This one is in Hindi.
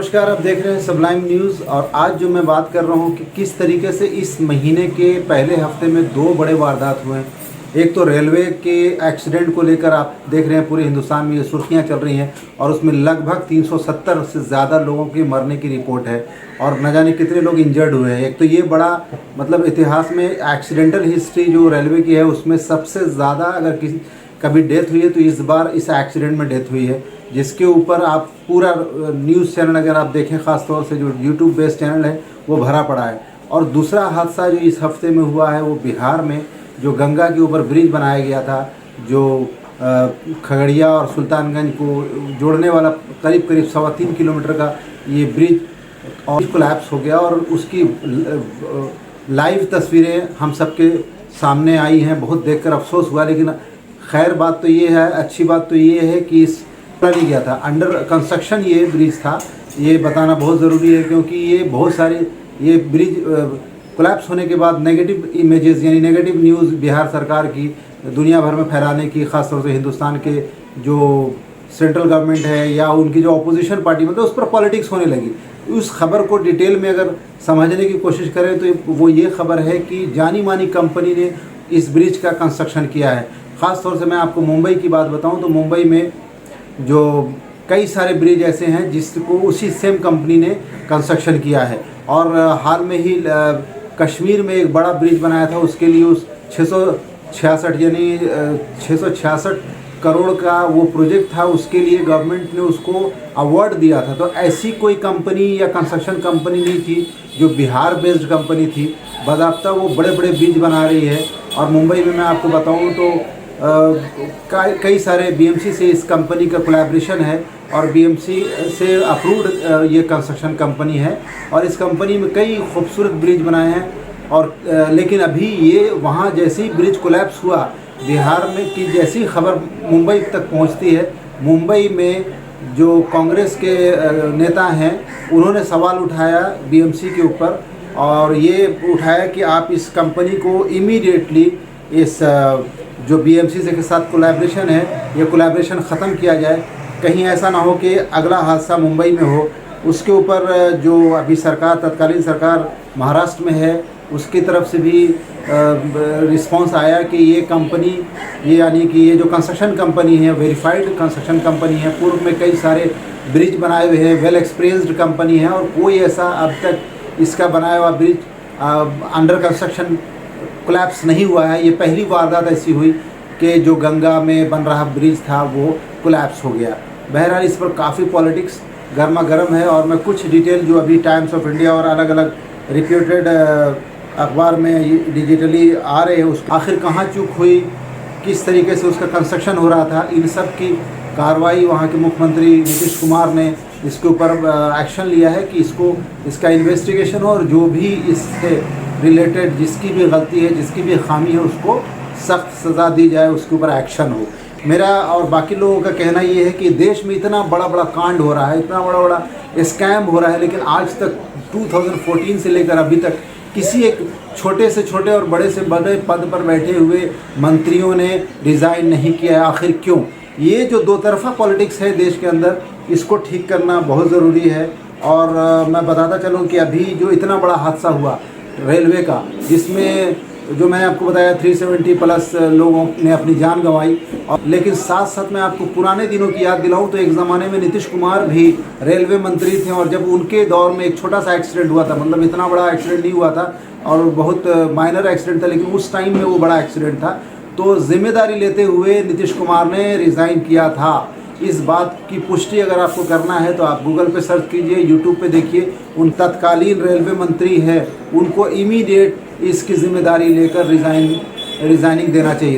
नमस्कार, आप देख रहे हैं सबलाइम न्यूज़। और आज जो मैं बात कर रहा हूं कि किस तरीके से इस महीने के पहले हफ्ते में दो बड़े वारदात हुए हैं। एक तो रेलवे के एक्सीडेंट को लेकर आप देख रहे हैं पूरे हिंदुस्तान में ये सुर्खियां चल रही हैं और उसमें लगभग 370 से ज़्यादा लोगों की मरने की रिपोर्ट है और न जाने कितने लोग इंजर्ड हुए हैं। एक तो ये बड़ा मतलब इतिहास में एक्सीडेंटल हिस्ट्री जो रेलवे की है उसमें सबसे ज़्यादा अगर किसी कभी डेथ हुई है तो इस बार इस एक्सीडेंट में डेथ हुई है, जिसके ऊपर आप पूरा न्यूज़ चैनल अगर आप देखें, ख़ास तौर से जो यूट्यूब बेस्ड चैनल है वो भरा पड़ा है। और दूसरा हादसा जो इस हफ्ते में हुआ है वो बिहार में जो गंगा के ऊपर ब्रिज बनाया गया था, जो खगड़िया और सुल्तानगंज को जोड़ने वाला करीब 3.25 किलोमीटर का ये ब्रिज और कोलैप्स हो गया और उसकी लाइव तस्वीरें हम सबके सामने आई हैं। बहुत देखकर अफसोस हुआ, लेकिन खैर बात तो ये है, अच्छी बात तो ये है कि इस नहीं गया था, अंडर कंस्ट्रक्शन ये ब्रिज था। ये बताना बहुत ज़रूरी है क्योंकि ये बहुत सारे ये ब्रिज कोलैप्स होने के बाद नेगेटिव इमेजेस यानी नेगेटिव न्यूज़ बिहार सरकार की दुनिया भर में फैलाने की, ख़ास तौर से हिंदुस्तान के जो सेंट्रल गवर्नमेंट है या उनकी जो अपोजिशन पार्टी मतलब उस पर पॉलिटिक्स होने लगी। उस खबर को डिटेल में अगर समझने की कोशिश करें तो वो ये खबर है कि जानी मानी कंपनी ने इस ब्रिज का कंस्ट्रक्शन किया है। ख़ास तौर से मैं आपको मुंबई की बात बताऊं तो मुंबई में जो कई सारे ब्रिज ऐसे हैं जिसको उसी सेम कंपनी ने कंस्ट्रक्शन किया है। और हाल में ही कश्मीर में एक बड़ा ब्रिज बनाया था, उसके लिए उस 666 करोड़ का वो प्रोजेक्ट था, उसके लिए गवर्नमेंट ने उसको अवार्ड दिया था। तो ऐसी कोई कंपनी या कंस्ट्रक्शन कंपनी नहीं थी जो बिहार बेस्ड कंपनी थी, बाकायदा वो बड़े बड़े ब्रिज बना रही है। और मुंबई में मैं आपको बताऊं तो कई सारे बीएमसी से इस कंपनी का कोलैबोरेशन है और बीएमसी से अप्रूव्ड ये कंस्ट्रक्शन कंपनी है और इस कंपनी में कई खूबसूरत ब्रिज बनाए हैं। और लेकिन अभी ये वहाँ जैसे ही ब्रिज कोलैप्स हुआ बिहार में की जैसी खबर मुंबई तक पहुँचती है, मुंबई में जो कांग्रेस के नेता हैं उन्होंने सवाल उठाया बीएमसी के ऊपर और ये उठाया कि आप इस कंपनी को इमीडिएटली इस जो बीएमसी से के साथ कोलैबोरेशन है ये कोलैबोरेशन ख़त्म किया जाए। कहीं ऐसा ना हो कि अगला हादसा मुंबई में हो। उसके ऊपर जो अभी सरकार तत्कालीन सरकार महाराष्ट्र में है उसकी तरफ से भी रिस्पांस आया कि ये कंपनी ये यानी कि ये जो कंस्ट्रक्शन कंपनी है वेरीफाइड कंस्ट्रक्शन कंपनी है, पूर्व में कई सारे ब्रिज बनाए हुए हैं, वेल एक्सपीरियंस्ड कंपनी है और कोई ऐसा अब तक इसका बनाया हुआ ब्रिज अंडर कंस्ट्रक्शन कोलैप्स नहीं हुआ है। ये पहली वारदात ऐसी हुई कि जो गंगा में बन रहा ब्रिज था वो कोलैप्स हो गया। बहरहाल इस पर काफ़ी पॉलिटिक्स गर्मा गर्म है और मैं कुछ डिटेल जो अभी टाइम्स ऑफ इंडिया और अलग अलग रिप्यूटेड अखबार में डिजिटली आ रहे हैं उस आखिर कहाँ चूक हुई, किस तरीके से उसका कंस्ट्रक्शन हो रहा था, इन सब की कार्रवाई वहाँ के मुख्यमंत्री नीतीश कुमार ने इसके ऊपर एक्शन लिया है कि इसका इन्वेस्टिगेशन हो और जो भी इससे रिलेटेड जिसकी भी गलती है जिसकी भी खामी है उसको सख्त सज़ा दी जाए, उसके ऊपर एक्शन हो। मेरा और बाकी लोगों का कहना ये है कि देश में इतना बड़ा बड़ा कांड हो रहा है, इतना बड़ा बड़ा स्कैम हो रहा है, लेकिन आज तक 2014 से लेकर अभी तक किसी एक छोटे से छोटे और बड़े से बड़े पद पर बैठे हुए मंत्रियों ने रिज़ाइन नहीं किया है। आखिर क्यों? ये जो दो तरफा पॉलिटिक्स है देश के अंदर, इसको ठीक करना बहुत ज़रूरी है। और मैं बताता चलूँ कि अभी जो इतना बड़ा हादसा हुआ रेलवे का, जिसमें जो मैंने आपको बताया 370 प्लस लोगों ने अपनी जान गंवाई। और लेकिन साथ साथ मैं आपको पुराने दिनों की याद दिलाऊं तो एक ज़माने में नीतीश कुमार भी रेलवे मंत्री थे और जब उनके दौर में एक छोटा सा एक्सीडेंट हुआ था, मतलब इतना बड़ा एक्सीडेंट नहीं हुआ था और बहुत माइनर एक्सीडेंट था, लेकिन उस टाइम में वो बड़ा एक्सीडेंट था, तो जिम्मेदारी लेते हुए नीतीश कुमार ने रिज़ाइन किया था। इस बात की पुष्टि अगर आपको करना है तो आप गूगल पे सर्च कीजिए, यूट्यूब पे देखिए, उन तत्कालीन रेलवे मंत्री हैं उनको इमीडिएट इसकी जिम्मेदारी लेकर रिज़ाइनिंग देना चाहिए।